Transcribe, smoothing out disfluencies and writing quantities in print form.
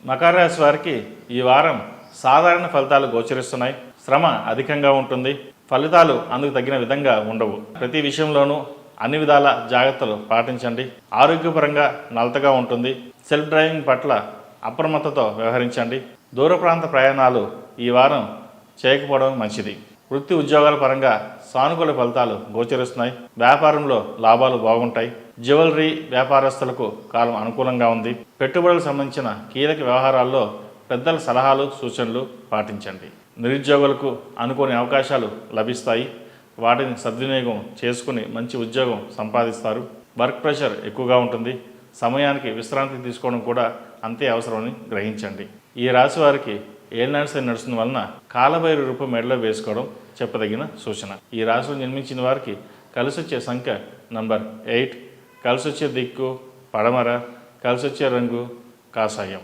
మకర రాశి వారికి ఈ వారం సాధారణ ఫలితాలు గోచరిస్తున్నాయి. శ్రమ అధికంగా ఉంటుంది. ఫలితాలు అందుకు తగిన విధంగా ఉండవు. ప్రతి విషయంలోనూ అన్ని విధాల జాగ్రత్తలు పాటించండి. ఆరోగ్యపరంగా నలతగా ఉంటుంది. సెల్ఫ్ డ్రైవింగ్ పట్ల అప్రమత్తతో వ్యవహరించండి. దూర ప్రాంత ప్రయాణాలు ఈ వారం చేయకపోవడం మంచిది. వృత్తి ఉద్యోగాల పరంగా సానుకూల ఫలితాలు గోచరిస్తున్నాయి. వ్యాపారంలో లాభాలు బాగుంటాయి. జ్యువెలరీ వ్యాపారస్తులకు కాలం అనుకూలంగా ఉంది. పెట్టుబడులకు సంబంధించిన కీలక వ్యవహారాల్లో పెద్దల సలహాలు సూచనలు పాటించండి. నిరుద్యోగులకు అనుకోని అవకాశాలు లభిస్తాయి. వాటిని సద్వినియోగం చేసుకుని మంచి ఉద్యోగం సంపాదిస్తారు. వర్క్ ప్రెషర్ ఎక్కువగా ఉంటుంది. సమయానికి విశ్రాంతి తీసుకోవడం కూడా అంతే అవసరమని గ్రహించండి. ఈ రాశి వారికి ఏలినాటి శని నడుస్తున్న వలన కాలభైరవ రూపం మెడలో వేసుకోవడం చెప్పదగిన సూచన. ఈ రాశిలో జన్మించిన వారికి కలిసొచ్చే సంఖ్య నంబర్ 8, కలిసొచ్చే దిక్కు పడమర, కలిసొచ్చే రంగు కాషాయం.